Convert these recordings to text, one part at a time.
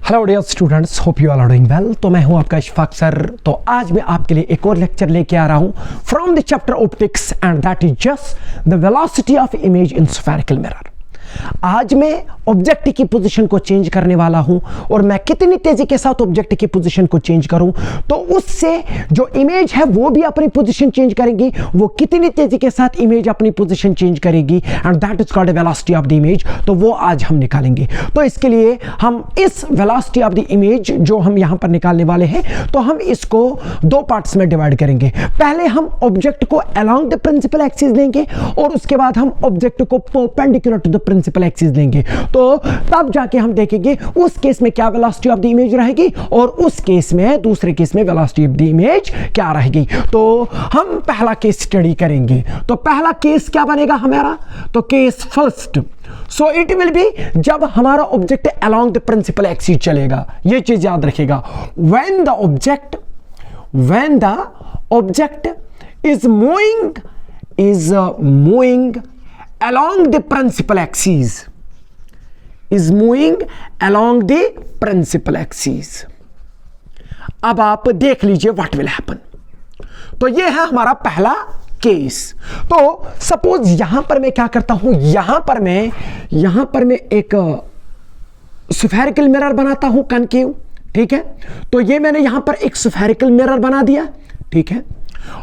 Hello dear students, hope you are doing well. तो मैं हूं आपका इशफाक सर। तो आज मैं आपके लिए एक और लेक्चर लेके आ रहा हूं from the chapter optics and that is just the velocity of image in spherical mirror. आज मैं ऑब्जेक्ट की पोजीशन को चेंज करने वाला हूं और मैं कितनी तेजी के साथ ऑब्जेक्ट की पोजीशन को चेंज करूं तो उससे जो इमेज है वो भी अपनी पोजीशन चेंज करेगी, वो कितनी तेजी के साथ इमेज अपनी पोजीशन चेंज करेगी and that is called velocity of the image. तो वो आज हम निकालेंगे। तो इसके लिए हम इस वेलोसिटी ऑफ द इमेज जो हम यहां पर निकालने वाले हैं तो हम इसको दो पार्ट्स में डिवाइड करेंगे। पहले हम ऑब्जेक्ट को अलोंग द प्रिंसिपल एक्सिस लेंगे और उसके बाद हम ऑब्जेक्ट को perpendicular to the principal axis लेंगे। तो तब जाके हम देखेंगे उस केस में क्या वेलोसिटी ऑफ द इमेज रहेगी और उस केस में, दूसरे केस में वेलोसिटी ऑफ द इमेज क्या रहेगी। तो हम पहला केस स्टडी करेंगे। तो पहला केस क्या बनेगा हमारा? तो case first, so it will be जब हमारा object along the principal axis चलेगा। ये चीज याद रखिएगा, when the object is moving along the principal axis, is moving along the principal axis। अब आप देख लीजिए what will happen। तो ये है हमारा पहला केस। तो सपोज यहां पर मैं क्या करता हूं, यहां पर मैं एक स्फेरिकल मिरर बनाता हूं कनकेव, ठीक है। तो ये मैंने यहां पर एक स्फेरिकल मिरर बना दिया, ठीक है,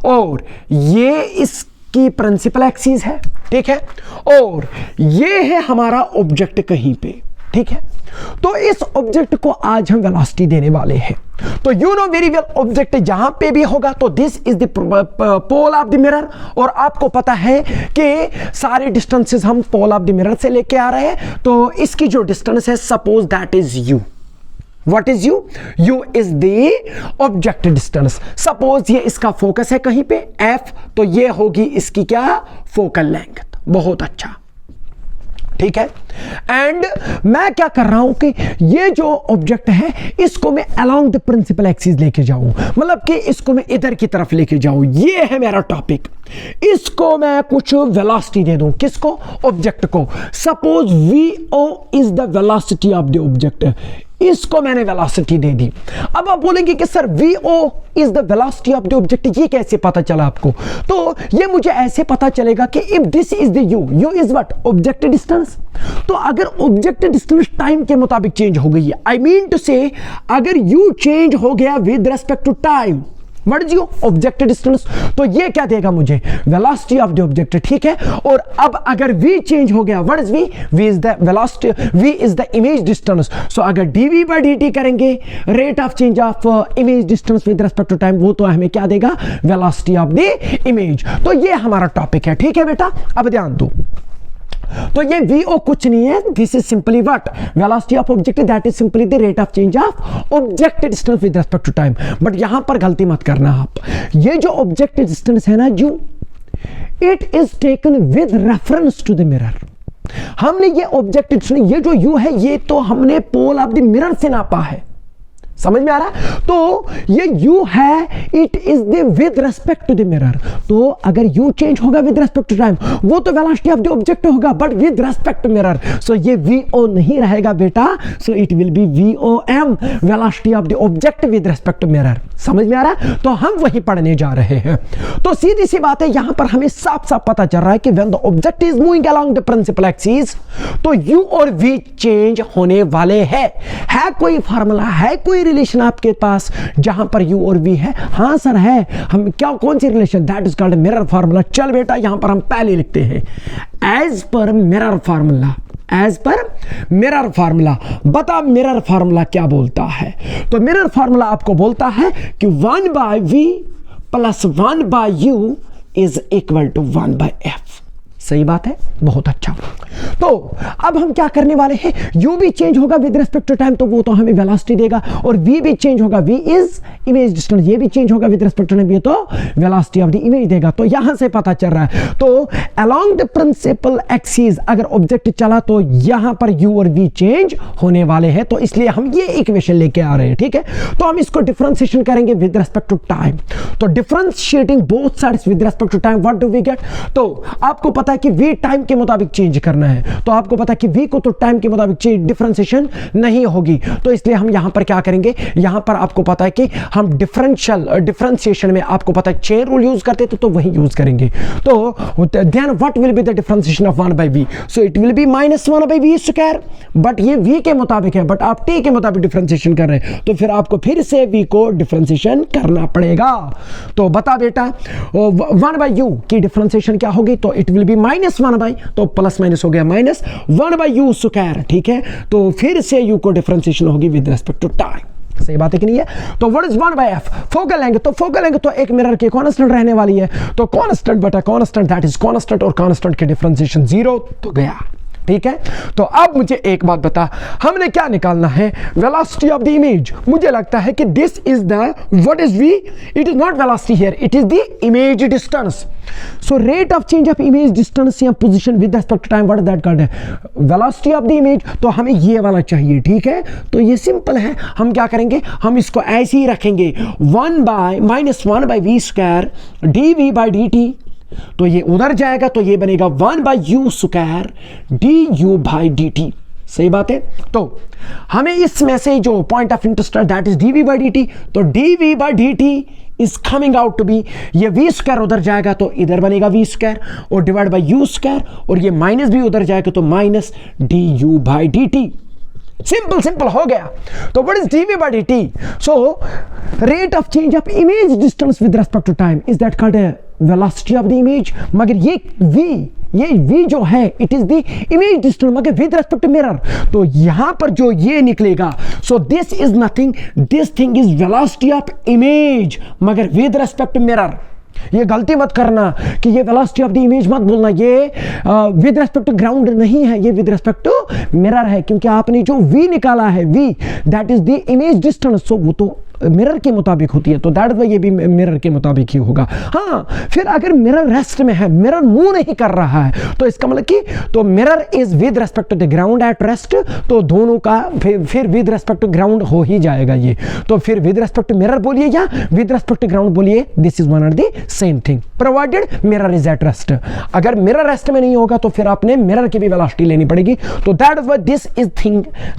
और ये इसकी प्रिंसिपल एक्सिस है, ठीक है, और ये है हमारा ऑब्जेक्ट कहीं पे, ठीक है। तो इस ऑब्जेक्ट को आज हम वेलोसिटी देने वाले हैं। तो you know very well object जहां पे भी होगा तो this is the pole of the mirror, और आपको पता है कि सारे डिस्टेंसेस हम पोल ऑफ द मिरर से लेके आ रहे हैं। तो इसकी जो डिस्टेंस है suppose that is you. What is u? U is the object distance। Suppose ये इसका फोकस है कहीं पे f, तो ये होगी इसकी क्या? Focal length. बहुत अच्छा, ठीक है। एंड मैं क्या कर रहा हूं कि ये जो ऑब्जेक्ट है इसको मैं अलोंग द प्रिंसिपल एक्सिस लेके जाऊं, मतलब कि इसको मैं इधर की तरफ लेके जाऊं। ये है मेरा टॉपिक। इसको मैं कुछ वेलोसिटी दे दूं। किसको? ऑब्जेक्ट को। Suppose vo is the velocity of the object, इसको मैंने वेलोसिटी दे दी। अब आप बोलेंगे कि sir vo is the velocity of the object, ये कैसे पता चला आपको? तो ये मुझे ऐसे पता चलेगा कि if this is the u is what? Object distance. तो अगर ऑब्जेक्ट डिस्टेंस टाइम के मुताबिक चेंज हो गई है, आई मीन टू से अगर u चेंज हो गया with respect to time, what is your object distance, तो ये क्या देगा मुझे? वेलोसिटी ऑफ द ऑब्जेक्ट, ठीक है। और अब अगर v चेंज हो गया, what is v? v is the velocity, v is the image distance. So अगर dv by dt करेंगे, rate of change of image distance with respect to time, वो तो हमें क्या देगा? Velocity of the image. तो ये हमारा टॉपिक है, ठीक है बेटा। अब ध्यान दो, तो ये vo कुछ नहीं है, this is simply what? Velocity of object, that is simply the rate of change of object distance with respect to time. But यहां पर गलती मत करना आप, ये जो ऑब्जेक्ट डिस्टेंस है ना जो, it is taken with reference to the mirror. हमने ये ऑब्जेक्ट डिस्टेंस, ये जो u है, ये तो हमने पोल ऑफ द मिरर से नापा है। समझ में आ रहा है? तो ये u है, it is the with respect to the mirror. तो अगर u चेंज होगा विद रेस्पेक्ट टू टाइम, वो तो वेलोसिटी ऑफ द ऑब्जेक्ट होगा, but with respect to mirror. So ये vo नहीं रहेगा बेटा, so it will be vom, velocity of the object with respect to mirror. समझ में आ रहा है? तो हम वही पढ़ने जा रहे हैं। तो सीधी सी बात है, यहां पर हमें साफ साफ पता चल रहा है कि when the object is moving along the principal axis, तो u और v चेंज होने वाले हैं। है कोई फार्मूला, है कोई रिलेशन आपके पास जहां पर u और v है? हां सर है। हम क्या, कौन सी relation? That is called mirror formula. चल बेटा, यहां पर हम पहले लिखते हैं as per mirror formula. As per mirror formula, बता मिरर फार्मूला क्या बोलता है? तो मिरर फार्मूला आपको बोलता है कि 1/v plus 1/u is equal to 1/f। सही बात है, बहुत अच्छा। तो अब हम क्या करने वाले हैं, u भी चेंज होगा विद रिस्पेक्ट टू टाइम, तो वो तो हमें वेलोसिटी देगा, और v भी चेंज होगा, v इज इमेज डिस्टेंस, ये भी चेंज होगा विद रिस्पेक्ट टू टाइम, ये तो वेलोसिटी ऑफ द इमेज देगा। तो यहां से पता चल रहा है, तो अलोंग द प्रिंसिपल एक्सिस अगर ऑब्जेक्ट चला तो यहां पर u और v चेंज होने वाले हैं, तो इसलिए हम ये इक्वेशन लेके आ रहे हैं, ठीक है। तो हम इसको डिफरेंशिएशन करेंगे विद रिस्पेक्ट टू टाइम। तो differentiating both sides with respect to time, what do we get? तो आपको पता पता है कि v टाइम के मुताबिक चेंज करना है, तो आपको पता है कि v को तो टाइम के मुताबिक चेंज डिफरेंशिएशन नहीं होगी, तो इसलिए हम यहां पर क्या करेंगे, यहां पर आपको पता है कि हम डिफरेंशिएशन में आपको पता है चेन रूल यूज करते थे, तो वही यूज करेंगे। तो then what will be the differentiation of 1 by v, so it will be -1 by v square, but ये v के मुताबिक है, बट आप t के मुताबिक डिफरेंशिएशन कर रहे हैं, तो फिर आपको फिर से v को डिफरेंशिएशन करना पड़ेगा। तो बता बेटा 1 बाय u की डिफरेंशिएशन क्या होगी, तो इट विल बी -1 बाय, तो प्लस माइनस हो गया -1 बाय u स्क्वायर, ठीक है। तो फिर से u को डिफरेंशिएशन होगी विद रिस्पेक्ट टू टाइम, सही बात है कि नहीं है। तो what is 1 by f, focal लेंगे तो फोकल लेंगे तो एक मिरर की कांस्टेंट रहने वाली है, तो कांस्टेंट बटा कांस्टेंट दैट इज कांस्टेंट, और कांस्टेंट के डिफरेंशिएशन 0 तो गया, ठीक है। तो अब मुझे एक बात बता, हमने क्या निकालना है, वेलोसिटी ऑफ द इमेज। मुझे लगता है कि this is the what is v, it is not velocity here, it is the image distance. So rate of change of image distance या position with respect to time, what is that called, velocity of the image. तो हमें ये वाला चाहिए, ठीक है। तो ये सिंपल है, हम क्या करेंगे, हम इसको ऐसे ही रखेंगे, 1 by -1 by v square dv by dt, तो ये उधर जाएगा, तो ये बनेगा 1 by u square du by dt, सही बात है। तो हमें इसमें से जो पॉइंट ऑफ इंटरेस्ट है that is dv by dt, तो dv by dt is coming out to be, ये v स्क्वायर उधर जाएगा तो इधर बनेगा v स्क्वायर, और डिवाइड बाय u स्क्वायर, और ये माइनस भी उधर जाएगा तो minus du by dt, simple हो गया। तो what is dv by dt, so rate of change of image distance with respect to time is that called velocity of the image. मगर ये v जो है it is the image distance मगर with respect to mirror, तो यहां पर जो ये निकलेगा, so this is nothing, this thing is velocity of image मगर विद रिस्पेक्ट टू मिरर। ये गलती मत करना कि ये वेलोसिटी ऑफ द इमेज मत बोलना, ये विद रिस्पेक्ट टू ग्राउंड नहीं है, ये विद रिस्पेक्ट टू मिरर है, क्योंकि आपने जो v निकाला है, v that is the image distance, so वो तो मिरर के मुताबिक होती है, तो दैट वाई ये भी मिरर के मुताबिक ही होगा। हाँ, फिर अगर मिरर रेस्ट में है, मिरर मूव नहीं कर रहा है, तो इसका मतलब कि तो mirror is with respect to the ground at rest, तो दोनों का फिर विद रिस्पेक्ट टू ग्राउंड हो ही जाएगा ये, तो फिर विद रिस्पेक्ट टू मिरर बोलिए या विद रिस्पेक्ट टू ग्राउंड बोलिए, this is one and the same thing provided mirror is at rest. अगर मिरर रेस्ट में नहीं होगा तो फिर आपने मिरर की भी वेलोसिटी लेनी पड़ेगी, तो that is why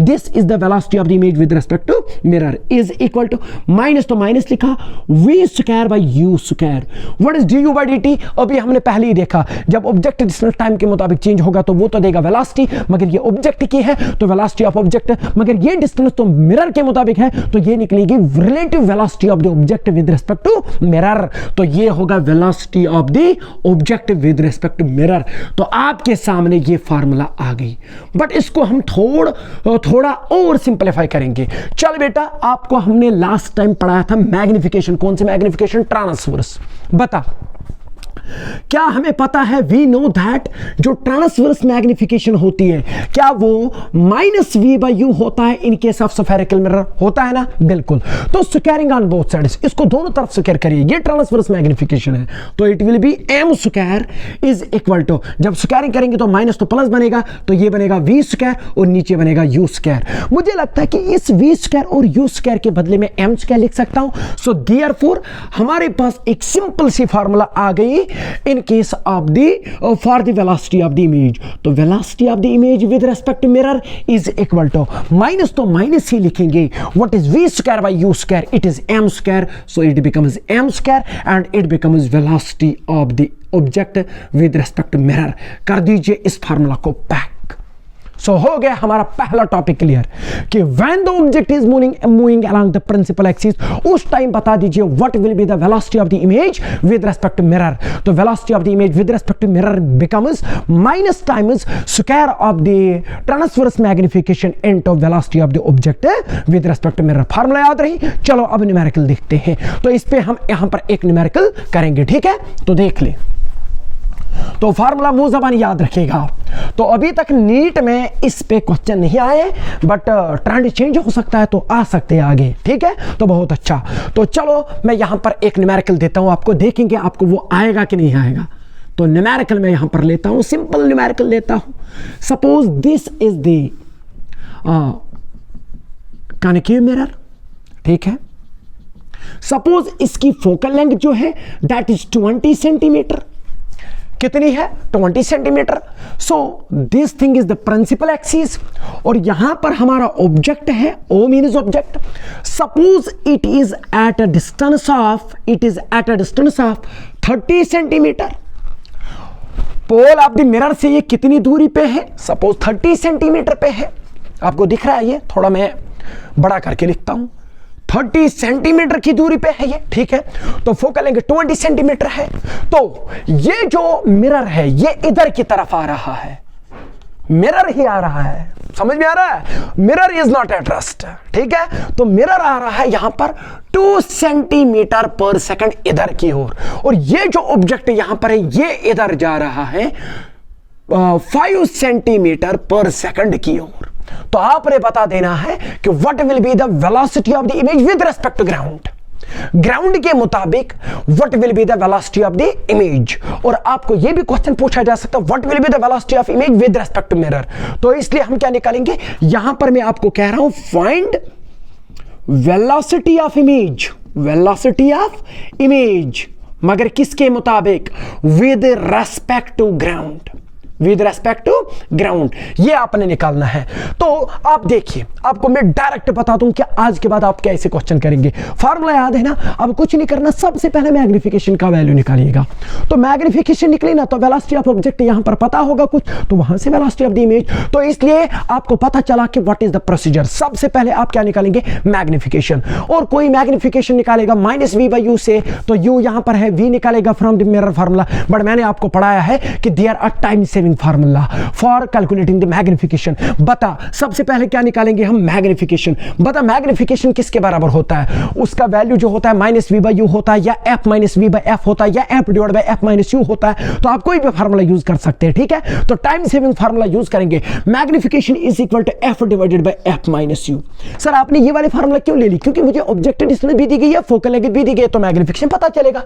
this is the velocity of the image with respect to mirror is equal to minus, तो माइनस लिखा v square by u square. What is du by dt, अभी हमने पहले ही देखा, जब ऑब्जेक्ट डिस्टेंस टाइम के मुताबिक change होगा तो वो तो देगा वेलोसिटी, मगर ये ऑब्जेक्ट की है तो वेलोसिटी ऑफ ऑब्जेक्ट, मगर ये डिस्टेंस तो मिरर के मुताबिक है तो ये निकलेगी relative velocity of the object with respect to mirror, तो ये होगा velocity of the object with respect to mirror. तो आपके सामने ये फार्मूला आ गई, बट इसको हम थोड़ा और सिंपलीफाई करेंगे। चल बेटा, आपको हमने लास्ट टाइम पढ़ाया था मैग्निफिकेशन, कौन से मैग्निफिकेशन, ट्रांसवर्स। बता, क्या हमें पता है, वी नो दैट जो ट्रांसवर्स मैग्निफिकेशन होती है क्या वो -v बाय u होता है in case of spherical mirror, होता है ना, बिल्कुल। तो स्क्वायरिंग ऑन बोथ साइड्स, इसको दोनों तरफ स्क्वायर करिए, ये ट्रांसवर्स मैग्निफिकेशन है, तो it will be m square is equal to, जब स्क्वायरिंग करेंगे तो माइनस तो प्लस बनेगा, तो ये बनेगा v स्क्वायर और नीचे बनेगा u स्क्वायर। मुझे लगता है कि इस v स्क्वायर और u स्क्वायर के बदले में m स्क्वायर लिख सकता हूं, सो देयरफॉर हमारे पास एक सिंपल सी फार्मूला आ गई in case of the for the velocity of the image, तो velocity of the image with respect to mirror is equal to minus, तो माइनस ही लिखेंगे, what is v square by u square, it is m square, so it becomes m square and it becomes velocity of the object with respect to mirror। कर दीजिए इस formula को pack. सो हो गया हमारा पहला टॉपिक क्लियर कि when the object is moving along the principal axis, उस टाइम बता दीजिए what will be the velocity of the image with respect to mirror. तो velocity of the image with respect to mirror becomes minus times square of the transverse magnification into velocity of the object with respect to mirror. Formula याद रही। चलो अब numerical देखते हैं, तो इस पे हम यहां पर एक न्यूमेरिकल करेंगे, ठीक है, तो देख ले। तो फार्मूला मुंह ज़बान याद रखेगा। तो अभी तक नीट में इस पे क्वेश्चन नहीं आए, बट ट्रेंड चेंज हो सकता है तो आ सकते हैं आगे, ठीक है, तो बहुत अच्छा। तो चलो मैं यहां पर एक न्यूमेरिकल देता हूं आपको, देखेंगे आपको वो आएगा कि नहीं आएगा। तो न्यूमेरिकल मैं यहां पर लेता हूं, सिंपल न्यूमेरिकल लेता हूं। Suppose this is the concave mirror, ठीक है। सपोज इसकी फोकल लेंथ जो है दैट इज 20 सेंटीमीटर। कितनी है 20 centimetre. So this thing is the principal axis और यहां पर हमारा ऑब्जेक्ट है, O means object. Suppose it is at a distance of 30 centimetre. Pole of the mirror से ये कितनी दूरी पे है, सपोज 30 सेंटीमीटर पे है। आपको दिख रहा है, ये थोड़ा मैं बड़ा करके लिखता हूं, 30 सेंटीमीटर की दूरी पे है ये, ठीक है। तो फोकल लेंथ 20 सेंटीमीटर है। तो ये जो मिरर है ये इधर की तरफ आ रहा है, मिरर ही आ रहा है, समझ में आ रहा है, mirror is not at rest, ठीक है। तो मिरर आ रहा है यहां पर 2 सेंटीमीटर पर सेकंड इधर की ओर, और ये जो ऑब्जेक्ट यहां पर है ये इधर जा रहा है 5 सेंटीमीटर पर सेकंड की ओर। तो आपने बता देना है कि what will be the velocity of the image with respect to ground, ground के मुताबिक what will be the velocity of the image. और आपको यह भी क्वेश्चन पूछा जा सकता है what will be the velocity of image with respect to mirror. तो इसलिए हम क्या निकालेंगे, यहां पर मैं आपको कह रहा हूं find velocity of image, velocity of image, मगर किसके मुताबिक, with respect to ground, with respect to ground, ये आपने निकालना है। तो आप देखिए, आपको मैं डायरेक्ट बता दूं कि आज के बाद आप कैसे क्वेश्चन करेंगे। फार्मूला याद है ना, अब कुछ नहीं करना, सबसे पहले मैग्निफिकेशन का वैल्यू निकालिएगा। तो मैग्निफिकेशन निकली ना, तो वेलोसिटी ऑफ ऑब्जेक्ट यहां पर पता होगा कुछ, तो वहां से वेलोसिटी ऑफ द इमेज। तो इसलिए आपको पता चला कि व्हाट इज द प्रोसीजर। सबसे पहले आप क्या निकालेंगे, मैग्निफिकेशन। और कोई मैग्निफिकेशन निकालेगा -v/u से, तो u यहां पर है, v निकालेगा from the mirror formula. But मैंने आपको पढ़ाया है कि there are time saving formula for calculating the magnification. बता सबसे पहले क्या निकालेंगे हम, मैग्निफिकेशन। बता मैग्निफिकेशन किसके बराबर होता है, उसका वैल्यू जो होता है -v/u होता है, या f -v/f होता है, या f/f-u होता है। तो आप कोई भी फार्मूला यूज कर सकते हैं, ठीक है। तो टाइम सेविंग फार्मूला यूज करेंगे, magnification is equal to f/f-u। Sir आपने ये वाले फार्मूला क्यों ले ली, क्योंकि मुझे ऑब्जेक्टिव डिस्टेंस भी दी गई है, फोकल लेंथ भी दी गई है, तो मैग्निफिकेशन पता चलेगा।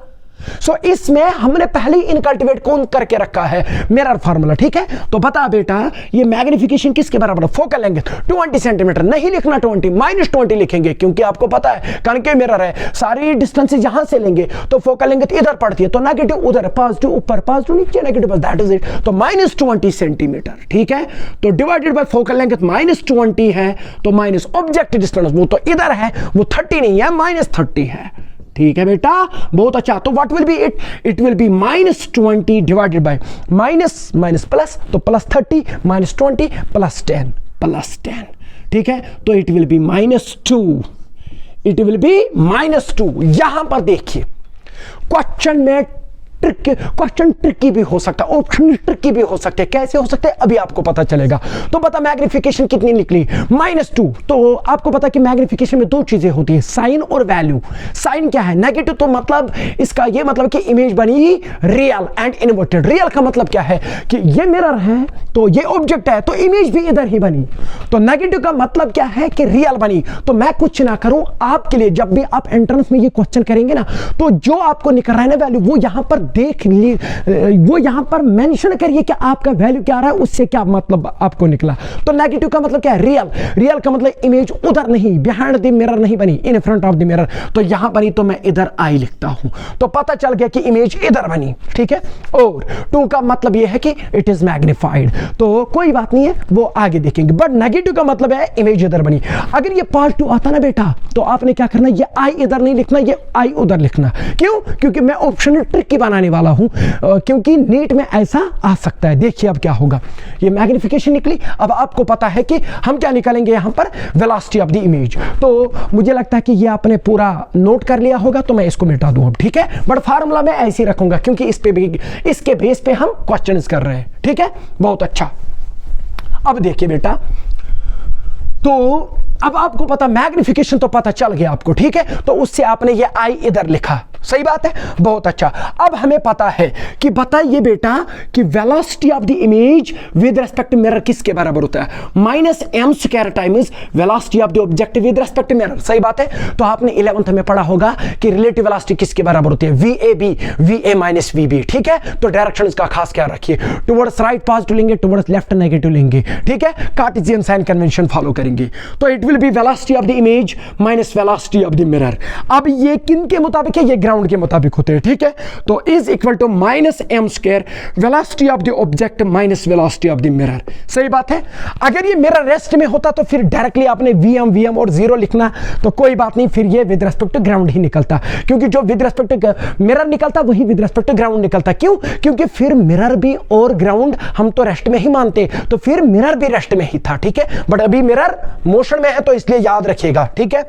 सो इसमें हमने पहले ही इनकल्टिवेट कौन करके रखा है, मिरर फार्मूला, ठीक है। तो बता बेटा ये मैग्निफिकेशन किसके बराबर है, फोकल लेंथ 20 सेंटीमीटर, नहीं लिखना 20, -20 लिखेंगे, क्योंकि आपको पता है कॉन्केव मिरर है, सारी डिस्टेंस यहां से लेंगे तो फोकल लेंथ इधर पड़ती है, तो नेगेटिव उधर, पॉजिटिव ऊपर, पॉजिटिव नीचे, नेगेटिव बस, दैट इज इट। तो -20 सेंटीमीटर, ठीक है। तो डिवाइडेड बाय फोकल लेंथ -20 है, तो माइनस ऑब्जेक्ट डिस्टेंस, वो तो इधर है, वो 30 नहीं है, -30 है, ठीक है बेटा, बहुत अच्छा। तो what will B it, it will B -20 divided by minus minus plus, तो +30 -20 +10, ठीक है। तो it will B -2, it will B -2। यहां पर देखिए क्वेश्चन में क्वेश्चन ट्रिकी भी हो सकता है, ऑप्शन ट्रिकी भी हो सकते हैं। कैसे हो सकते हैं अभी आपको पता चलेगा। तो बता मैग्निफिकेशन कितनी निकली, -2। तो आपको पता कि मैग्निफिकेशन में दो चीजें होती है, साइन और वैल्यू। साइन क्या है, नेगेटिव, तो मतलब इसका ये मतलब कि इमेज बनी रियल एंड इन्वर्टेड। रियल का मतलब क्या है कि ये मिरर है तो ये ऑब्जेक्ट है, तो इमेज भी इधर ही बनी। तो नेगेटिव का मतलब क्या है कि रियल बनी। तो मैं कुछ ना करूं आपके लिए, जब भी आप एंट्रेंस में ये क्वेश्चन करेंगे ना, तो जो आपको निकल रहा है ना वैल्यू, वो यहां पर देख ली, वो यहां पर मेंशन करिए कि आपका वैल्यू क्या आ रहा है, उससे क्या मतलब आपको निकला। तो नेगेटिव का मतलब क्या है, रियल। रियल का मतलब इमेज उधर नहीं, बिहाइंड द मिरर नहीं बनी, in front of the mirror. तो यहां बनी तो मैं इधर आई लिखता हूं, तो पता चल गया कि इमेज इधर बनी, ठीक है। और 2 का मतलब यह है कि इट इज मैग्निफाइड, तो कोई बात नहीं है, वो आगे देखेंगे। बट नेगेटिव का मतलब है इमेज इधर बनी। अगर ये +2 आता ना बेटा, तो आपने क्या करना, ये आई इधर नहीं लिखना, ये आई उधर लिखना। क्यों, क्योंकि मैं ऑप्शन ट्रिक बनाने वाला हूं, क्योंकि नीट में ऐसा आ सकता है। देखिए अब क्या होगा, ये मैग्निफिकेशन निकली। अब आपको पता है कि हम क्या निकालेंगे यहां पर, वेलोसिटी ऑफ द इमेज। तो मुझे लगता है कि ये आपने पूरा नोट कर लिया होगा, तो मैं इसको मिटा दूं अब, ठीक है। बट फार्मूला मैं ऐसे ही रखूंगा, क्योंकि इस पे भी, इसके बेस पे हम क्वेश्चंस कर रहे हैं, ठीक है। बहुत अच्छा। अब देखिए बेटा, तो अब आपको पता मैग्निफिकेशन तो पता चल गया आपको, ठीक है। तो उससे आपने ये आई इधर लिखा, सही बात है, बहुत अच्छा। अब हमें पता है कि बताइए बेटा कि velocity of the image with respect to mirror किसके बराबर होता है, -m² times velocity of the object with respect to mirror, सही बात है। तो आपने 11th में पढ़ा होगा कि रिलेटिव वेलोसिटी किसके बराबर होती है, VAB, VA - VB, ठीक है। तो डायरेक्शन इसका खास ख्याल रखिए, टुवर्ड्स राइट पॉजिटिव लेंगे, टुवर्ड्स लेफ्ट नेगेटिव लेंगे, ठीक है। कार्टेशियन साइन कन्वेंशन फॉलो करेंगे। तो it will B velocity of the image minus velocity of the mirror. अब ये किन के मुताबिक है, ये ग्राउंड ग्राउंड के मुताबिक होते हैं, ठीक है। तो is equal to minus M square velocity of the object minus velocity of the mirror. सही बात है। अगर ये मिरर रेस्ट में होता तो फिर डायरेक्टली आपने वीएम और जीरो लिखना, तो कोई बात नहीं, फिर ये विद रेस्पेक्ट टू ग्राउंड ही निकलता, क्योंकि जो विद रेस्पेक्ट टू मिरर निकलता वही विद रेस्पेक्ट टू ग्राउंड निकलता। क्यों? क्योंकि फिर मिरर भी और ग्राउंड हम तो रेस्ट में ही मानते, तो फिर मिरर भी रेस्ट में ही था, ठीक है। बट अभी मिरर मोशन में है, तो इसलिए याद रखिएगा, ठीक है।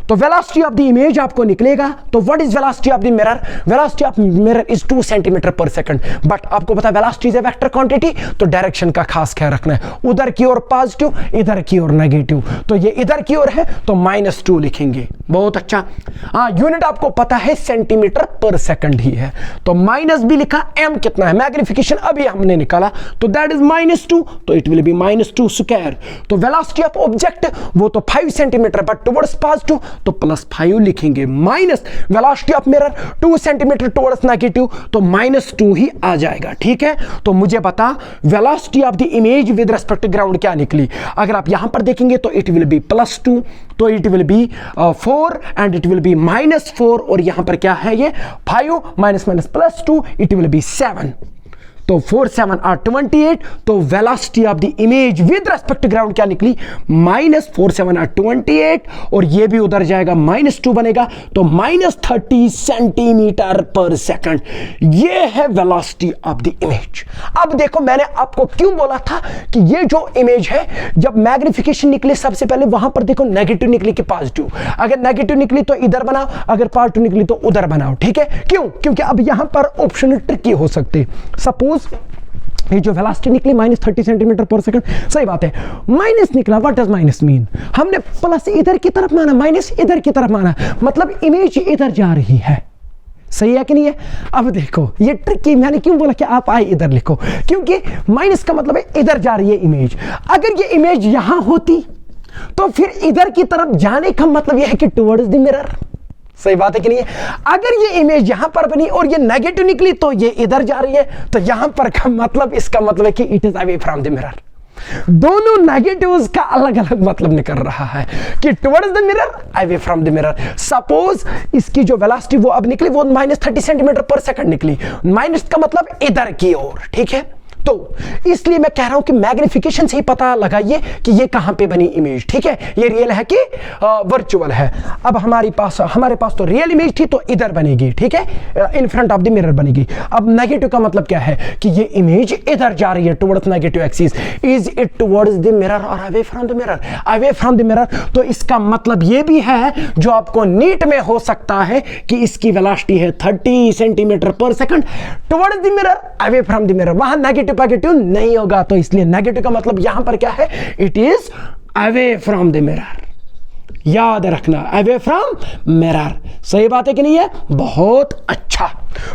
तो वेलोसिटी ऑफ द इमेज आपको निकलेगा। तो what is velocity of the mirror? Velocity of mirror is 2 centimetre per second. But आपको पता है velocity is a vector quantity, तो डायरेक्शन का खास ख्याल रखना है, उधर की ओर पॉजिटिव, इधर की ओर नेगेटिव। तो ये इधर की ओर है तो -2 लिखेंगे। बहुत अच्छा। हाँ, यूनिट आपको पता है सेंटीमीटर पर सेकंड ही है, तो माइनस भी लिखा। एम कितना है? मैग्निफिकेशन अभी हमने निकाला, तो दैट इज -2, तो इट विल बी -2 स्क्वायर। तो वेलोसिटी ऑफ ऑब्जेक्ट वो तो 5 सेंटीमीटर, बट टुवर्ड्स पॉजिटिव तो +5 लिखेंगे। Minus velocity of mirror 2 centimetre towards negative, तो -2 ही आ जाएगा, ठीक है। तो मुझे बता velocity of the image with respect to ground क्या निकली। अगर आप यहां पर देखेंगे तो इट विल बी +2, तो it will B 4 and it will B -4, और यहां पर क्या है ये 5 माइनस +2, इट विल बी 7। तो 4 7 are 28। तो velocity of the image with respect to ground क्या निकली? -4 7 are 28, और ये भी उधर जाएगा, -2 बनेगा, तो -30 सेंटीमीटर पर सेकंड। ये है वेलोसिटी ऑफ द इमेज। अब देखो, मैंने आपको क्यों बोला था कि ये जो इमेज है, जब मैग्निफिकेशन निकले सबसे पहले वहां पर देखो नेगेटिव निकली कि पॉजिटिव। अगर नेगेटिव निकली तो इधर बनाओ, अगर पॉजिटिव निकली तो उधर बनाओ, ठीक है। क्यों? क्योंकि अब यहां पर ऑप्शन ट्रिकी हो सकते। सपोज ये जो वेलोसिटी निकली -30 सेंटीमीटर पर सेकंड, सही बात है, माइनस निकला। What does minus mean? हमने प्लस इधर की तरफ माना, माइनस इधर की तरफ माना, मतलब इमेज इधर जा रही है। सही है कि नहीं है? अब देखो ये ट्रिकी, मैंने क्यों बोला कि आप आए इधर लिखो, क्योंकि माइनस का मतलब है इधर जा रही है इमेज। अगर ये इमेज यहां होती तो फिर इधर की तरफ जाने का मतलब यह है कि टुवर्ड्स द मिरर। सही बात है कि नहीं है? अगर ये इमेज यहां पर बनी और ये नेगेटिव निकली तो ये इधर जा रही है, तो यहां पर का मतलब, इसका मतलब है कि it is away from the mirror. दोनों नेगेटिव्स का अलग अलग मतलब निकल रहा है कि towards the mirror, away from the mirror. Suppose इसकी जो वेलोसिटी वो अब निकली वो -30 सेंटीमीटर पर सेकंड निकली, माइनस का मतलब इधर की ओर, ठीक है। तो इसलिए मैं कह रहा हूं कि मैग्निफिकेशन से ही पता लगाइए कि ये कहां पे बनी इमेज, ठीक है। ये रियल है कि वर्चुअल है। अब हमारे पास तो रियल इमेज थी, तो इधर बनेगी, ठीक है, in front of the mirror बनेगी। अब नेगेटिव का मतलब क्या है कि ये इमेज इधर जा रही है towards negative axis. Is it towards the mirror और away from the mirror? Away from the mirror. तो इसका मतलब ये भी है जो आपको नीट में हो सकता है कि इसकी वेलोसिटी है 30 centimetre per second towards the mirror, away from the mirror. वहां नेगेटिव पॉजिटिव नहीं होगा, तो इसलिए नेगेटिव का मतलब यहां पर क्या है? It is away from the mirror. याद रखना, अवे फ्रॉम मिरर। सही बात है कि नहीं है? बहुत अच्छा।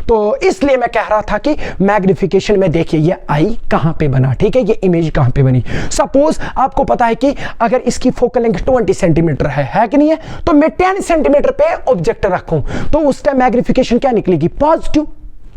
तो इसलिए मैं कह रहा था कि मैग्निफिकेशन में देखिए ये आई कहां पे बना, ठीक है, ये इमेज कहां पे बनी। सपोज आपको पता है कि अगर इसकी फोकल लेंथ 20 सेंटीमीटर है कि नहीं है, तो मैं 10 सेंटीमीटर पे ऑब्जेक्ट रखूं तो उस टाइम मैग्निफिकेशन क्या निकलेगी? पॉजिटिव,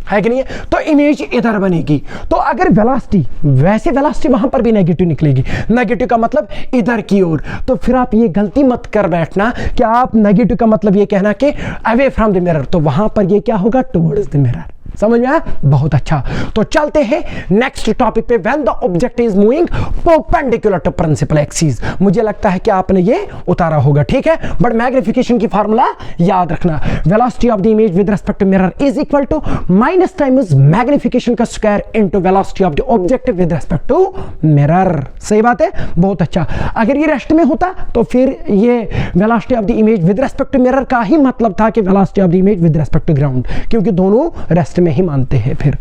है कि नहीं है? तो इमेज इधर बनेगी। तो अगर वेलोसिटी, वैसे वेलोसिटी वहां पर भी नेगेटिव निकलेगी, नेगेटिव का मतलब इधर की ओर। तो फिर आप ये गलती मत कर बैठना कि आप नेगेटिव का मतलब ये कहना कि अवे फ्रॉम द मिरर, तो वहां पर ये क्या होगा? Towards the mirror. समझ में आया? बहुत अच्छा। तो चलते हैं नेक्स्ट टॉपिक पे, when the object is moving perpendicular to principal axis. मुझे लगता है कि आपने ये उतारा होगा, ठीक है, बट मैग्निफिकेशन की फार्मूला याद रखना। Velocity of the image with respect to mirror is equal to minus times magnification का square into velocity of the object with respect to mirror. सही बात है? बहुत अच्छा। अगर ये रेस्ट में होता तो फिर ये velocity of the image with respect to mirror का ही मतलब था कि velocity of the image with respect to ground, क्योंकि दोनों रेस्ट में ही मानते हैं फिर,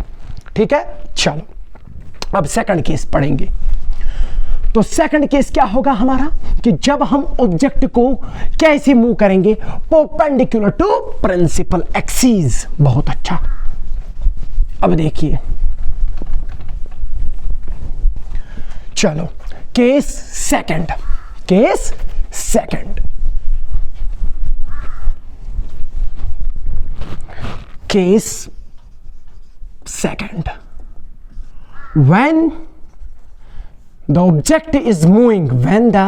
ठीक है। चलो अब सेकंड केस पढ़ेंगे। तो सेकंड केस क्या होगा हमारा कि जब हम ऑब्जेक्ट को कैसे मूव करेंगे? Perpendicular to principal axis. बहुत अच्छा। अब देखिए, चलो case second, case second, case second, when the object is moving, when the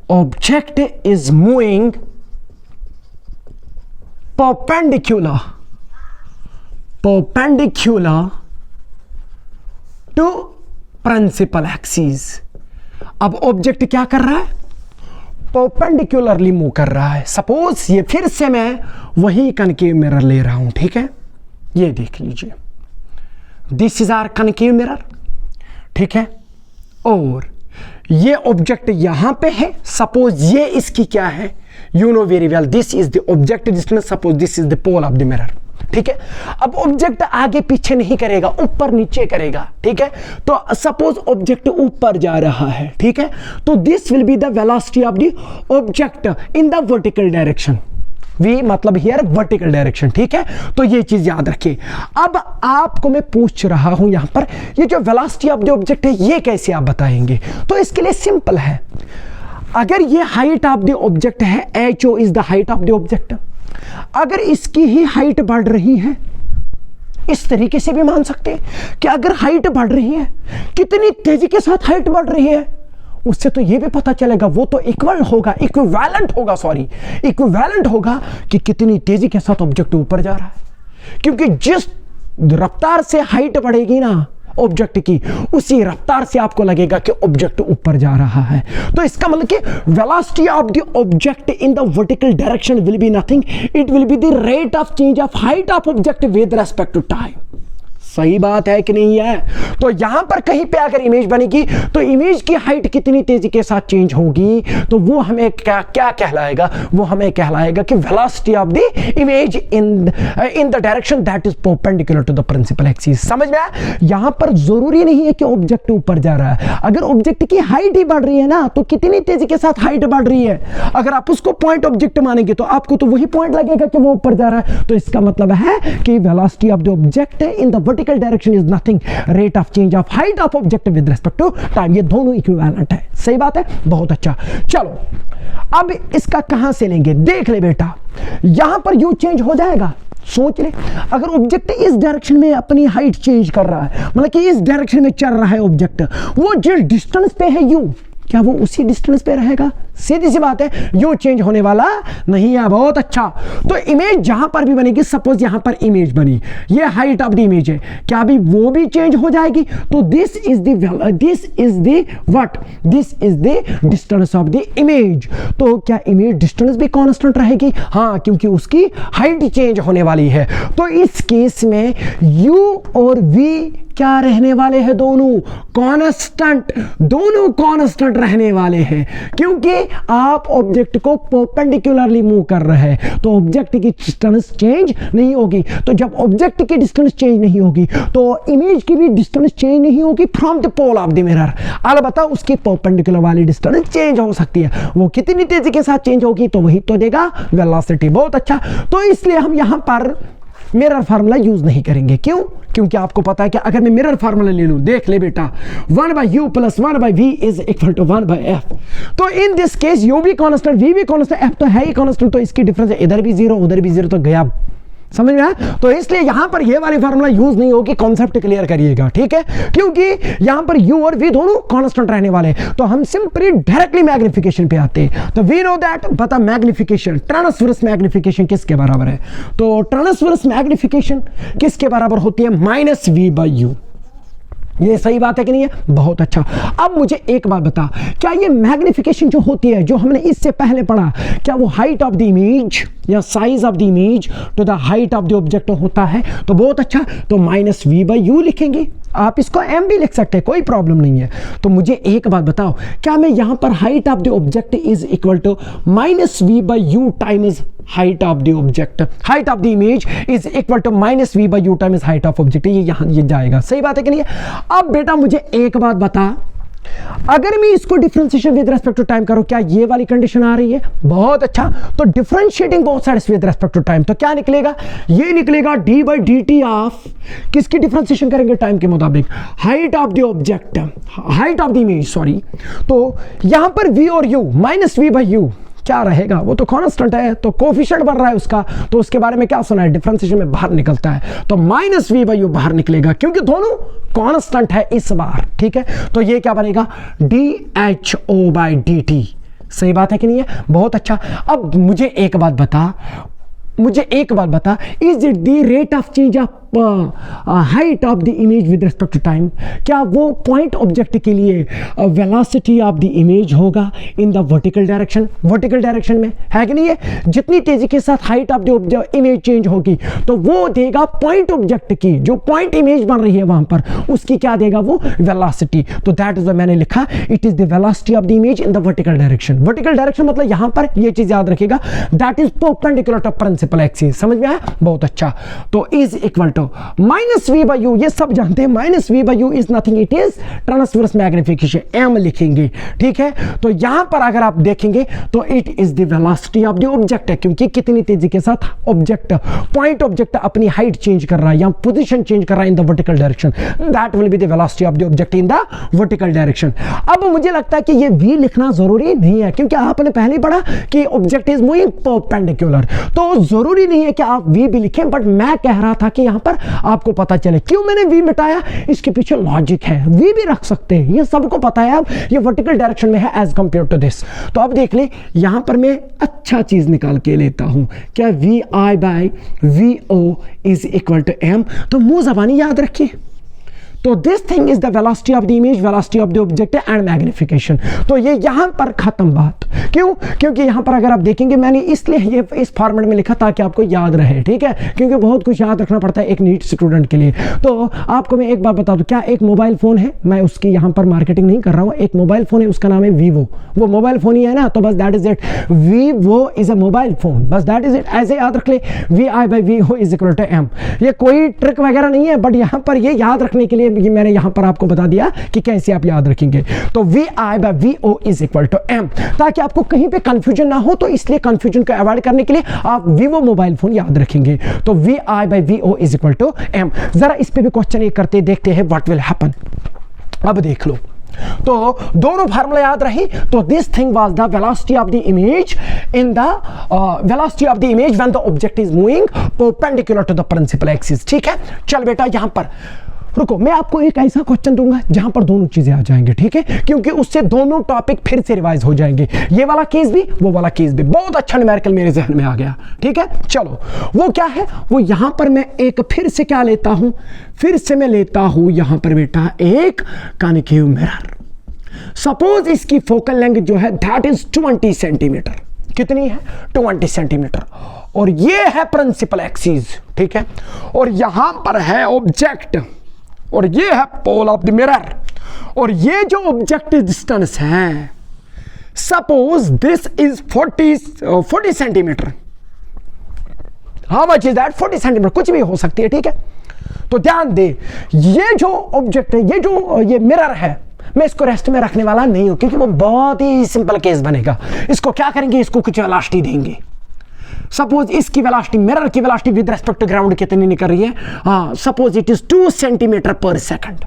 object is moving perpendicular to principal axis. अब ऑब्जेक्ट क्या कर रहा है? परपेंडिकुलरली मूव कर रहा है। सपोज ये फिर से मैं वही कनकेव मिरर ले रहा हूं, ठीक है, ये देख लीजिए, this is our concave mirror, ठीक है, और ये ऑब्जेक्ट यहां पे है। सपोज ये इसकी क्या है, you know very well, this is the object distance, suppose this is the pole of the mirror, ठीक है। अब ऑब्जेक्ट आगे पीछे नहीं करेगा, ऊपर नीचे करेगा, ठीक है। तो सपोज ऑब्जेक्ट ऊपर जा रहा है, ठीक है, तो this will be the velocity of the object in the vertical direction. V मतलब हियर वर्टिकल डायरेक्शन, ठीक है। तो ये चीज याद रखिए। अब आपको मैं पूछ रहा हूं यहां पर, ये जो वेलोसिटी ऑफ द ऑब्जेक्ट है ये कैसे आप बताएंगे? तो इसके लिए सिंपल है, अगर ये हाइट ऑफ द ऑब्जेक्ट है, HO is the height of the object, अगर इसकी ही हाइट बढ़ रही है, इस तरीके से भी मान सकते हैं कि अगर हाइट बढ़ रही है, कितनी तेजी के साथ हाइट बढ़ रही है, उससे तो ये भी पता चलेगा, वो तो इक्विवेलेंट होगा कि कितनी तेजी के साथ ऑब्जेक्ट ऊपर जा रहा है। क्योंकि जिस रफ्तार से हाइट बढ़ेगी ना ऑब्जेक्ट की, उसी रफ्तार से आपको लगेगा कि ऑब्जेक्ट ऊपर जा रहा है। तो इसका मतलब कि velocity of the object in the vertical direction will be nothing, it will be the rate of change of height of object with respect to time. सही बात है कि नहीं है? तो यहां पर कहीं पे अगर इमेज बनेगी तो इमेज की हाइट कितनी तेजी के साथ चेंज होगी, तो वो हमें क्या कहलाएगा? वो हमें कहलाएगा कि velocity of the image in the direction that is perpendicular to the principal axis. समझ में आया? यहां पर जरूरी नहीं है कि ऑब्जेक्ट ऊपर जा रहा है, अगर ऑब्जेक्ट की हाइट ही बढ़ रही है ना, तो कितनी तेजी के साथ हाइट बढ़ रही है, अगर आप उसको पॉइंट ऑब्जेक्ट मानेंगे तो आपको तो वही पॉइंट लगेगा कि वो ऊपर जा रहा है। तो इसका मतलब है कि velocity of the object in the vertical direction is nothing, rate of change of height of object with respect to time. ये दोनों इक्विवेलेंट है। सही बात है, बहुत अच्छा। चलो अब इसका कहां से लेंगे, देख ले बेटा, यहां पर यू चेंज हो जाएगा। सोच ले, अगर ऑब्जेक्ट इस डायरेक्शन में अपनी हाइट चेंज कर रहा है, मतलब कि इस डायरेक्शन में चल रहा है ऑब्जेक्ट, वो जिस डिस्टेंस पे है यू, क्या वो उसी डिस्टेंस पे रहेगा? सीधी सी बात है, यू चेंज होने वाला नहीं है। बहुत अच्छा। तो इमेज जहां पर भी बनेगी, सपोज यहां पर इमेज बनी, ये हाइट ऑफ द इमेज है, क्या अभी वो भी चेंज हो जाएगी? तो this is the distance of the image. तो क्या इमेज डिस्टेंस भी कांस्टेंट रहेगी? हाँ, क्योंकि उसकी हाइट चेंज होने वाली है। तो इस केस में u और v क्या रहने वाले हैं? दोनों कांस्टेंट, दोनों कांस्टेंट रहने वाले हैं, क्योंकि आप ऑब्जेक्ट को परपेंडिकुलरली मूव कर रहे हैं, तो ऑब्जेक्ट की डिस्टेंस चेंज नहीं होगी। तो जब ऑब्जेक्ट की डिस्टेंस चेंज नहीं होगी तो इमेज की भी डिस्टेंस चेंज नहीं होगी from the pole of the mirror. अलबत्ता उसकी परपेंडिकुलर वाली डिस्टेंस चेंज हो सकती है, वो कितनी तेजी के साथ चेंज होगी, तो वही तो देगा वेलोसिटी। बहुत अच्छा। तो इसलिए हम यहां पर मिरर फार्मूला यूज नहीं करेंगे। क्यों? क्योंकि आपको पता है कि अगर मैं मिरर फार्मूला ले लूं, देख ले बेटा, 1/u + 1/v is equal to 1/f। तो इन दिस केस u भी कांस्टेंट, v भी कांस्टेंट, f तो है ही कांस्टेंट, तो इसकी डिफरेंस इधर भी 0 उधर भी 0, तो गया। समझ में आया? तो इसलिए यहां पर ये वाली फार्मूला यूज नहीं होगी। कॉन्सेप्ट क्लियर करिएगा, ठीक है? क्योंकि यहां पर u और v दोनों कांस्टेंट रहने वाले, तो हम सिंपली डायरेक्टली मैग्निफिकेशन पे आते हैं। तो वी नो दैट, पता मैग्निफिकेशन, ट्रांसवर्स मैग्निफिकेशन किसके बराबर है? तो ट्रांसवर्स मैग्निफिकेशन किसके बराबर होती है? -v/u। ये सही बात है कि नहीं है? बहुत अच्छा। अब मुझे एक बात बता, क्या ये मैग्निफिकेशन जो होती है, जो हमने इससे पहले पढ़ा, क्या वो हाइट ऑफ द इमेज या size of the image to the height of the object होता है? तो बहुत अच्छा, तो -v/u लिखेंगे। आप इसको m भी लिख सकते हैं, कोई प्रॉब्लम नहीं है। तो मुझे एक बात बताओ, क्या मैं यहां पर height of the object is equal to -v/u times height of the object, height of the image is equal to -v/u times height of object, ये यहां ये जाएगा। सही बात है कि नहीं है? अब बेटा मुझे एक बात बता, अगर मैं इसको differentiation with respect to time करूं, क्या ये वाली कंडीशन आ रही है? बहुत अच्छा। तो differentiating both sides with respect to time, तो क्या निकलेगा? ये निकलेगा d/dt ऑफ, किसकी डिफरेंशिएशन करेंगे? टाइम के मुताबिक, height of the object, height of the image, sorry. तो यहां पर v और u, -v/u क्या रहेगा? वो तो कांस्टेंट है, तो कोफिशिएंट बढ़ रहा है उसका, तो उसके बारे में क्या सुना है? डिफरेंशिएशन में बाहर निकलता है, तो -v/u बाहर निकलेगा, क्योंकि दोनों कांस्टेंट है इस बार। ठीक है, तो ये क्या बनेगा? dHO/dt। सही बात है कि नहीं है? बहुत अच्छा। अब मुझे एक बात बता, मुझे एक बात बता, is it the rate of change of height of the image with respect to time? क्या वो पॉइंट ऑब्जेक्ट के लिए वेलोसिटी ऑफ द इमेज होगा इन the vertical direction? Vertical direction में है कि नहीं है, जितनी तेजी के साथ height of the image change होगी तो वो देगा पॉइंट ऑब्जेक्ट की, जो पॉइंट इमेज बन रही है वहां पर, उसकी क्या देगा वो वेलोसिटी। तो दैट इज मैंने लिखा it is the velocity of the image in the vertical direction. Vertical direction मतलब यहां पर ये चीज याद रखिएगा, that is perpendicular to principal axis. समझ में आया? बहुत अच्छा। तो is equal to minus V by U, ये सब जानते हैं, minus V by U is nothing, it is transverse magnification, M लिखेंगे, ठीक है। तो यहां पर अगर आप देखेंगे तो it is the velocity of the object है, क्योंकि कितनी तेजी के साथ ऑब्जेक्ट, पॉइंट ऑब्जेक्ट अपनी हाइट चेंज कर रहा है या पोजीशन चेंज कर रहा है इन the vertical direction, that will be the velocity of the object in the vertical direction. अब मुझे लगता है कि ये वी लिखना जरूरी नहीं है, क्योंकि आपने पहले पढ़ा कि ऑब्जेक्ट इज मूविंग परपेंडिकुलर, तो जरूरी नहीं है कि आप वी भी लिखें, बट मैं कह रहा था कि यहां पर आपको पता चले। क्यों मैंने वी मिटाया, इसके पीछे लॉजिक है, वी भी रख सकते हैं, ये सबको पता है। अब ये वर्टिकल डायरेक्शन में है एज कंपेयर टू दिस। तो अब देख ले, यहां पर मैं अच्छा चीज निकाल के लेता हूं, क्या V I by V O is equal to M. तो मुंह जबानी याद रखिए। तो this thing is the velocity of the image, velocity of the object and magnification. तो ये यहां पर खत्म बात। क्यों? क्योंकि यहां पर अगर आप देखेंगे, मैंने इसलिए ये इस फॉर्मेट में लिखा ताकि आपको याद रहे, ठीक है, क्योंकि बहुत कुछ याद रखना पड़ता है एक नीट स्टूडेंट के लिए। तो आपको मैं एक बात बता दूं, क्या एक मोबाइल फोन है, मैं उसकी यहां पर मार्केटिंग नहीं कर रहा हूं, एक मोबाइल फोन है, उसका नाम है वीवो, वो मोबाइल फोन ही है ना, तो बस that is it, Vivo is a mobile phone, बस दैट इज इट। ऐसे याद रख ले, V I by V O is equal to M. ये कोई ट्रिक वगैरह नहीं है, बट यहां पर ये याद रखने के लिए मैंने यहां पर आपको बता दिया कि कैसे आप याद रखेंगे। तो V I by V O is equal to M, ताकि आपको कहीं पे कंफ्यूजन ना हो, तो इसलिए कंफ्यूजन को अवॉइड करने के लिए आप वीवो मोबाइल फोन याद रखेंगे। तो V I by V O is equal to M. जरा इस पे भी क्वेश्चन एक करते देखते हैं व्हाट विल हैपन। अब देख लो, तो दोनों फार्मूला याद रही। तो this thing was the velocity of the image in the velocity of the image when the object is moving perpendicular to the principal axis, ठीक है। चल बेटा, यहां पर रुको, मैं आपको एक ऐसा क्वेश्चन दूंगा जहां पर दोनों चीजें आ जाएंगे, ठीक है, क्योंकि उससे दोनों टॉपिक फिर से रिवाइज हो जाएंगे, ये वाला केस भी, वो वाला केस भी। बहुत अच्छा न्यूमेरिकल मेरे जहन में आ गया, ठीक है। चलो, वो क्या है, वो यहां पर मैं एक फिर से क्या लेता हूं, फिर से मैं लेता हूं यहां पर बेटा एक कॉन्केव मिरर। सपोज इसकी फोकल लेंथ जो है दैट इज 20 सेंटीमीटर। कितनी है? 20 सेंटीमीटर। और ये है प्रिंसिपल एक्सिस, ठीक है, और यहां पर है ऑब्जेक्ट, और ये है पोल ऑफ द मिरर, और ये जो ऑब्जेक्टिव डिस्टेंस है, suppose this is 40 centimetre. How much is that? 40 centimetre, कुछ भी हो सकती है, ठीक है। तो ध्यान दे, ये जो ऑब्जेक्ट है, ये मिरर है, मैं इसको रेस्ट में रखने वाला नहीं हूं, क्योंकि वो बहुत ही सिंपल केस बनेगा। इसको क्या करेंगे, इसको कुछ वेलोसिटी देंगे। सपोज इसकी वेलोसिटी, मिरर की velocity with respect to ground कितनी निकल रही है, हाँ, suppose it is 2 centimetre per second.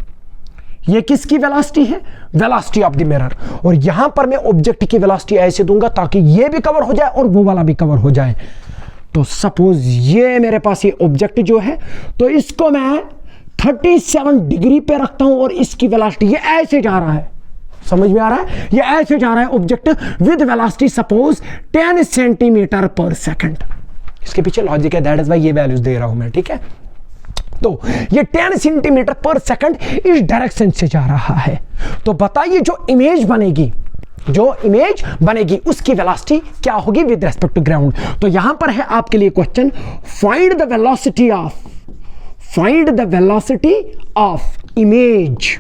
ये किसकी वेलोसिटी है? Velocity of the mirror. और यहां पर मैं ऑब्जेक्ट की वेलोसिटी ऐसे दूंगा ताकि ये भी कवर हो जाए और वो वाला भी कवर हो जाए। तो सपोज ये मेरे पास ये ऑब्जेक्ट जो है, तो इसको मैं 37 डिग्री पे रखता हूं और इसकी वेलोसिटी ये ऐसे जा रहा है, समझ में आ रहा है, ये ऐसे जा रहा है object with velocity suppose 10 centimetre per second. इसके पीछे लॉजिक है, दैट इज व्हाई ये वैल्यूज दे रहा हूं मैं, ठीक है। तो ये 10 सेंटीमीटर पर सेकंड इस डायरेक्शन से जा रहा है। तो बताइए जो इमेज बनेगी उसकी वेलोसिटी क्या होगी विद रिस्पेक्ट टू ग्राउंड। तो यहां पर है आपके लिए question, find the velocity of image,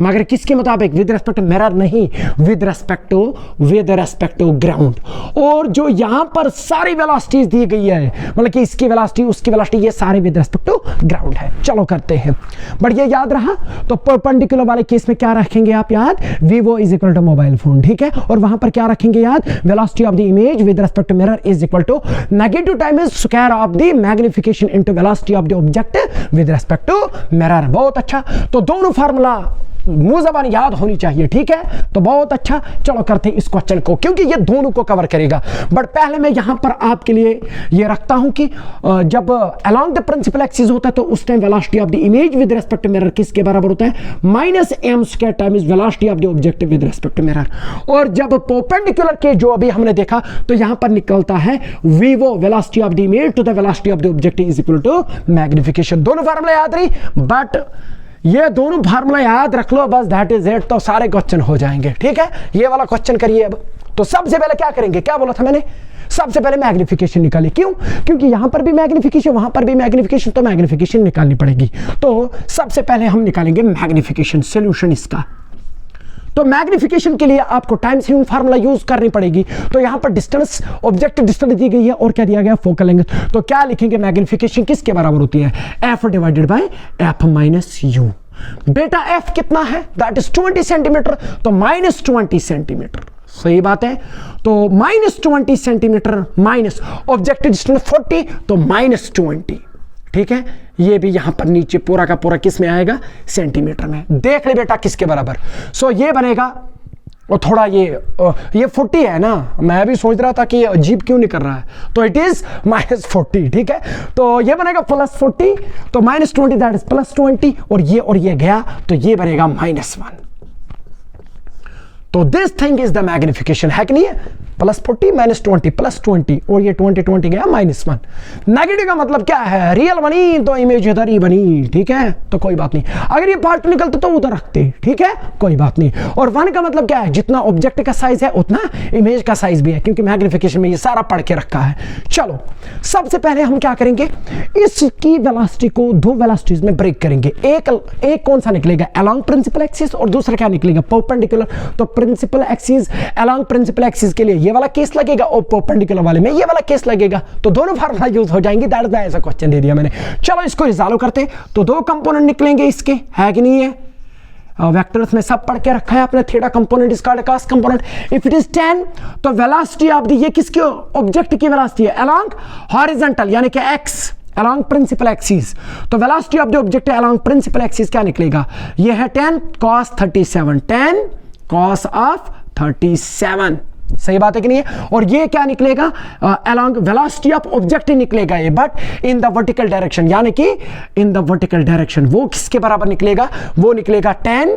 मगर किसके मुताबिक? विद रेस्पेक्ट टू मिरर नहीं, विद रेस्पेक्ट टू ग्राउंड। और जो यहां पर सारी वेलोसिटीज दी गई है, मतलब कि इसकी वेलोसिटी, उसकी वेलोसिटी, ये सारे विद रेस्पेक्ट टू ग्राउंड है। चलो करते हैं, बट ये याद रहा। तो परपेंडिकुलर वाले केस में क्या रखेंगे आप याद? Vivo is equal to mobile phone, ठीक है। और वहां पर क्या रखेंगे याद? Velocity of the image with respect to mirror is equal to negative time is square of the magnification into velocity of the object with respect to mirror. बहुत अच्छा। तो दोनों फार्मूला मुंह जबान याद होनी चाहिए, ठीक है। तो बहुत अच्छा, चलो करते हैं इस क्वेश्चन को, क्योंकि ये दोनों को कवर करेगा। बट पहले मैं यहां पर आपके लिए ये रखता हूं कि जब अलोंग द प्रिंसिपल एक्सिस होता है तो उस time velocity of the image with respect to mirror किसके बराबर होता है, -m² times velocity of the object with respect to mirror. और जब परपेंडिकुलर के जो अभी हमने देखा तो यहां पर निकलता है Vivo velocity of the image to the velocity of the object is equal to magnification. दोनों फार्मूला याद रही, बट ये दोनों फार्मूला याद रख लो बस, दैट इज इट, तो सारे क्वेश्चन हो जाएंगे, ठीक है। ये वाला क्वेश्चन करिए अब। तो सबसे पहले क्या करेंगे, क्या बोला था मैंने, सबसे पहले मैग्निफिकेशन निकालिए। क्यों, क्योंकि यहां पर भी मैग्निफिकेशन, वहां पर भी मैग्निफिकेशन, तो मैग्निफिकेशन निकालनी पड़ेगी। तो सबसे पहले हम निकालेंगे मैग्निफिकेशन, सॉल्यूशन इसका। तो मैग्निफिकेशन के लिए आपको टाइम सीरीज फार्मूला यूज करनी पड़ेगी। तो यहां पर डिस्टेंस, ऑब्जेक्ट डिस्टेंस दी गई है और क्या दिया गया, फोकल लेंथ। तो क्या लिखेंगे, मैग्निफिकेशन किसके बराबर होती है, f divided by f minus you. बेटा f कितना है, दैट इज 20 सेंटीमीटर, तो -20 सेंटीमीटर, सही बात है। तो -20 सेंटीमीटर माइनस ऑब्जेक्ट डिस्टेंस 40, तो -20, ठीक है। ये भी यहां पर नीचे पूरा का पूरा किस में आएगा, सेंटीमीटर में। देख ले बेटा किसके बराबर। सो ये बनेगा, और थोड़ा ये 40 है ना, मैं भी सोच रहा था कि ये अजीब क्यों नहीं कर रहा है, तो इट इज -40, ठीक है। तो ये बनेगा +40, तो -20 दैट इज +20, और ये गया तो ये बनेगा -1। तो this thing is the magnification, है कि नहीं है, +40 -20 +20, और ये 20 गया -1। नेगेटिव का मतलब क्या है, रियल बनी तो इमेज इधर ही बनी, ठीक है, तो कोई बात नहीं। अगर ये पार्ट निकलता तो उधर रखते, ठीक है, कोई बात नहीं। और 1 का मतलब क्या है, जितना ऑब्जेक्ट का साइज है उतना इमेज का साइज भी है, क्योंकि मैग्निफिकेशन में ये सारा पढ़ के रखा है। चलो सबसे पहले हम क्या करेंगे, इसकी वेलोसिटी को दो वेलोसिटीज में ब्रेक करेंगे। एक कौन सा निकलेगा, अलोंग प्रिंसिपल एक्सिस, और दूसरा क्या निकलेगा, परपेंडिकुलर। तो principal axis, along principal axis के लिए ये वाला केस लगेगा और परपेंडिकुलर वाले में ये वाला केस लगेगा, तो दोनों फार्मूला यूज हो जाएंगे। दैट इज ऐसा क्वेश्चन दे दिया मैंने। चलो इसको रिजॉल्व करते। तो दो कंपोनेंट निकलेंगे इसके, है कि नहीं है, वेक्टर्स में सब पढ़ के रखा है आपने, थीटा कंपोनेंट, इसका cos component. If it is 10, तो वेलोसिटी ऑफ द, ये किसकी ऑब्जेक्ट की वेलोसिटी है, अलोंग हॉरिजॉन्टल यानी कि एक्स, अलोंग प्रिंसिपल एक्सिस। तो velocity of the object along principal axis क्या निकलेगा, ये है 10 cos 37, 10 cos ऑफ 37, सही बात है कि नहीं है। और ये क्या निकलेगा, अलोंग वेलोसिटी ऑफ ऑब्जेक्ट निकलेगा ये, but in the vertical direction, यानी कि इन द वर्टिकल डायरेक्शन। वो किसके बराबर निकलेगा, वो निकलेगा 10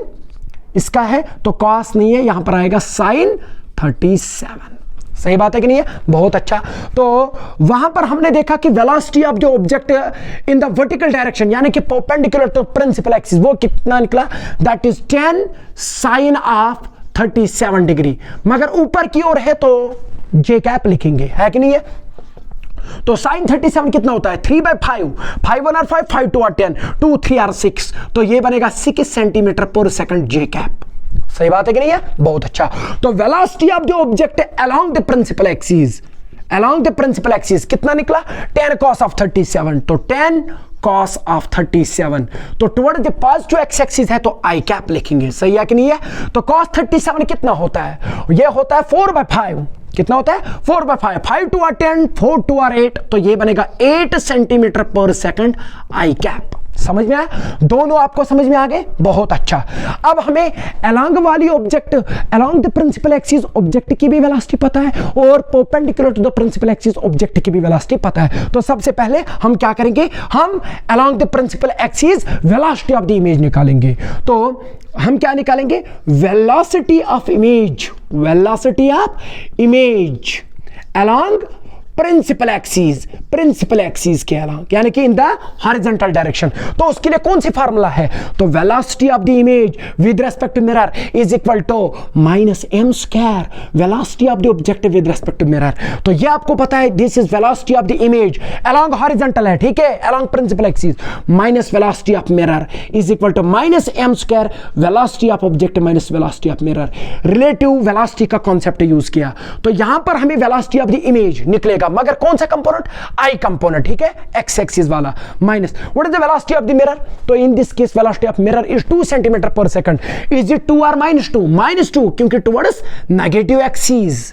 इसका है, तो कॉस नहीं है, यहां पर आएगा sin 37, सही बात है कि नहीं है, बहुत अच्छा। तो वहां पर हमने देखा कि वेलोसिटी ऑफ जो object in the vertical direction यानी कि परपेंडिकुलर टू प्रिंसिपल एक्सिस, वो कितना निकला, that is 10 sin of 37 degree. मगर ऊपर की ओर है तो जे कैप लिखेंगे, है कि नहीं है। तो sin 37 कितना होता है, 3/5, 5 1 और 5, 5 2 और 10, 2 3 और 6, तो ये बनेगा 6 सेंटीमीटर पर सेकंड जे कैप, सही बात है कि नहीं है, बहुत अच्छा। तो velocity of the object along the principal axis, along the principal axis कितना निकला, 10 cos ऑफ 37, तो 10 cos ऑफ 37, तो toward the positive x axis है तो आई कैप लिखेंगे, सही है कि नहीं है। तो cos 37 कितना होता है, ये होता है 4/5, कितना होता है 4/5, 5 2 और 10, 4 2 और 8, तो ये बनेगा 8 सेंटीमीटर पर सेकंड आई कैप। समझ में आया, दोनों आपको समझ में आ गए, बहुत अच्छा। अब हमें अलोंग वाली object, along the principal axis object की भी वेलोसिटी पता है और perpendicular to the principal axis object की भी वेलोसिटी पता है। तो सबसे पहले हम क्या करेंगे, हम along the principal axis velocity of the image निकालेंगे। तो हम क्या निकालेंगे, velocity of image, velocity of image along principal axis, principal axis के अलोंग यानी कि इन द हॉरिजॉन्टल डायरेक्शन। तो उसके लिए कौन सी फार्मूला है, तो velocity of the image with respect to mirror is equal to -m², velocity of the object with respect to mirror. तो ये आपको पता है, this is velocity of the image along horizontal है, ठीक है, along principal axis, minus velocity of mirror is equal to -m², velocity of object minus velocity of mirror. Relative velocity का concept use किया, तो यहां पर हमें वेलोसिटी ऑफ द इमेज निकलेगा, मगर कौन सा कंपोनेंट, आई कंपोनेंट, ठीक है, एक्स एक्सिस वाला, minus what is the velocity of the mirror, तो in this case velocity of mirror is 2 centimetre per second. Is it 2 और -2, -2, क्योंकि towards negative axis,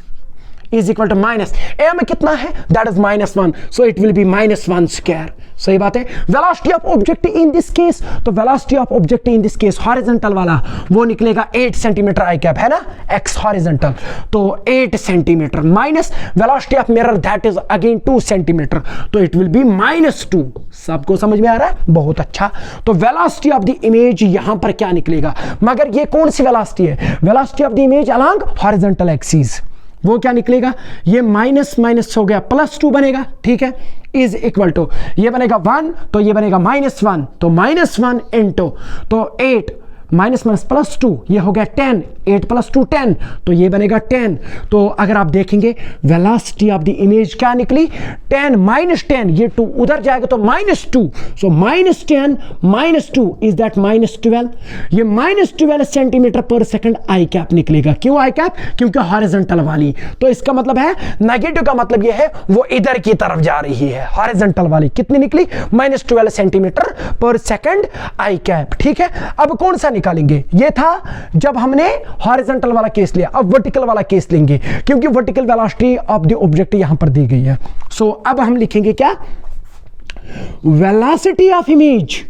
is equal to minus M कितना है, that is -1, so it will be -1 square. सही बात है। Velocity of object in this case, तो velocity of object in this case horizontal वाला वो निकलेगा 8 सेंटीमीटर आई कैप, है ना, एक्स हॉरिजॉन्टल, तो 8 centimetre minus velocity of mirror that is again 2 centimetre, तो इट विल बी -2। सबको समझ में आ रहा है, बहुत अच्छा। तो वेलोसिटी ऑफ द इमेज यहां पर क्या निकलेगा, मगर ये कौन सी वेलोसिटी है, velocity of the image along horizontal axis, वो क्या निकलेगा, ये माइनस माइनस हो गया +2 बनेगा, ठीक है, इज इक्वल टू ये बनेगा 1, तो ये बनेगा -1, तो -1 इंटू तो 8 माइनस माइनस +2, ये हो गया 10, 8 + 2 10, तो ये बनेगा 10। तो अगर आप देखेंगे वेलोसिटी ऑफ द इमेज क्या निकली, 10 -10, ये 2 उधर जाएगा तो -2, सो -10 -2 इज दैट -12, ये -12 सेंटीमीटर पर सेकंड आई कैप निकलेगा। क्यों आई कैप, क्योंकि हॉरिजॉन्टल वाली, तो इसका मतलब है नेगेटिव का मतलब ये है वो इधर की तरफ जा रही है, हॉरिजॉन्टल वाली कितनी निकली, -12 सेंटीमीटर पर सेकंड आई कैप, ठीक है। अब कौन सा निकालेंगे, ये था जब हमने हॉरिजॉन्टल वाला केस लिया, अब वर्टिकल वाला केस लेंगे, क्योंकि vertical velocity of the object यहां पर दी गई है। सो अब हम लिखेंगे क्या, velocity of image,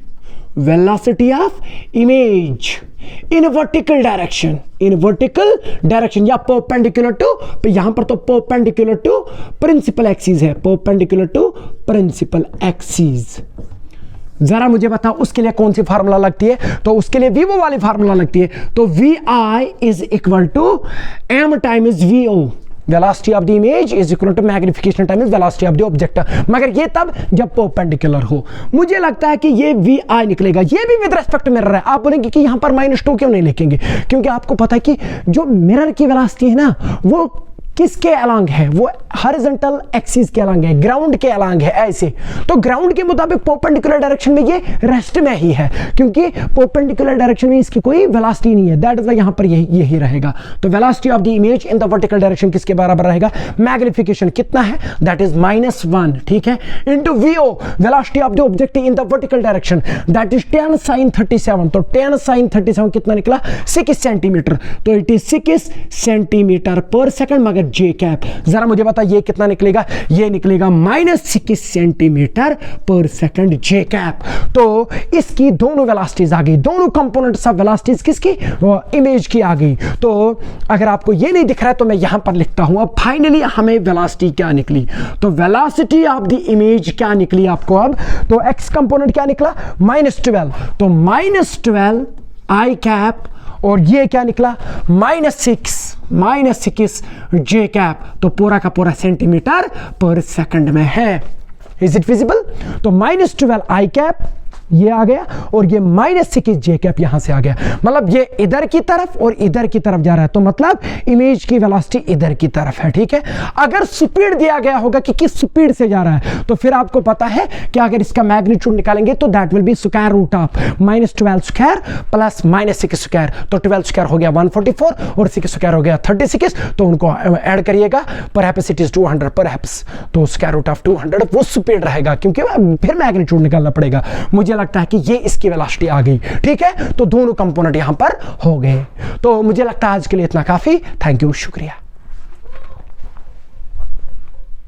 velocity of image in vertical direction, in vertical direction या परपेंडिकुलर टू, यहां पर तो परपेंडिकुलर टू प्रिंसिपल एक्सिस है, परपेंडिकुलर टू प्रिंसिपल एक्सिस। जरा मुझे बताओ उसके लिए कौन सी फार्मूला लगती है, तो उसके लिए वीवो वाली फार्मूला लगती है, तो VI is equal to m times VO, velocity of the image is equal to magnification times velocity of the object, मगर ये तब जब परपेंडिकुलर हो। मुझे लगता है कि ये VI निकलेगा, ये भी विद रेस्पेक्ट टू मिरर है। आप बोलेंगे कि यहां पर -2 क्यों नहीं लिखेंगे, क्योंकि आपको पता है कि जो मिरर की वेलोसिटी है ना वो किसके अलोंग है, वो हॉरिजॉन्टल एक्सिस के अलोंग है, ग्राउंड के अलोंग है, ऐसे तो ग्राउंड के मुताबिक परपेंडिकुलर डायरेक्शन में ये रेस्ट में ही है, क्योंकि परपेंडिकुलर डायरेक्शन में इसकी कोई वेलोसिटी नहीं है, दैट इज यहां पर यही रहेगा। तो velocity of the image in the vertical direction किसके बराबर रहेगा, मैग्निफिकेशन कितना है, दैट इज -1, ठीक है, into VO velocity of the object in the vertical direction, that is 10 sin 37, तो 10 sin 37 कितना निकला, 6 सेंटीमीटर, तो it is 6 centimetre per second, मगर जे कैप जरा मुझे बता ये कितना निकलेगा, ये निकलेगा -6 सेंटीमीटर पर सेकंड जे कैप। तो इसकी दोनों वेलोसिटीज आ गई, दोनों कंपोनेंट्स ऑफ वेलोसिटीज किसकी, इमेज की आ गई। तो अगर आपको ये नहीं दिख रहा है तो मैं यहां पर लिखता हूं। अब फाइनली हमें वेलोसिटी क्या निकली, तो वेलोसिटी ऑफ द इमेज क्या निकली आपको, अब तो एक्स कंपोनेंट क्या निकला -12, तो -12 आई कैप, और ये क्या निकला -6 जे कैप, तो पूरा का पूरा सेंटीमीटर पर सेकंड में है। इज इट विजिबल, तो -12 आई कैप ये आ गया, और ये -6 जे कैप यहां से आ गया, मतलब ये इधर की तरफ और इधर की तरफ जा रहा है, तो मतलब इमेज की वेलोसिटी इधर की तरफ है, ठीक है। अगर स्पीड दिया गया होगा कि किस स्पीड से जा रहा है, तो फिर आपको पता है कि अगर इसका मैग्नीट्यूड निकालेंगे तो that will be square root of -12 square plus -6 square, तो 12 स्क्वायर हो गया 144 और 6 स्क्वायर हो गया 36, तो उनको ऐड करिएगा, परहैप्स इट इज 200 परहैप्स, तो स्क्वायर रूट ऑफ 200 वो स्पीड रहेगा, क्योंकि फिर मैग्नीट्यूड निकालना पड़ेगा। मुझे लगता है कि ये इसकी वेलोसिटी आ गई, ठीक है, तो दोनों कंपोनेंट यहां पर हो गए। तो मुझे लगता है आज के लिए इतना काफी, थैंक यू, शुक्रिया।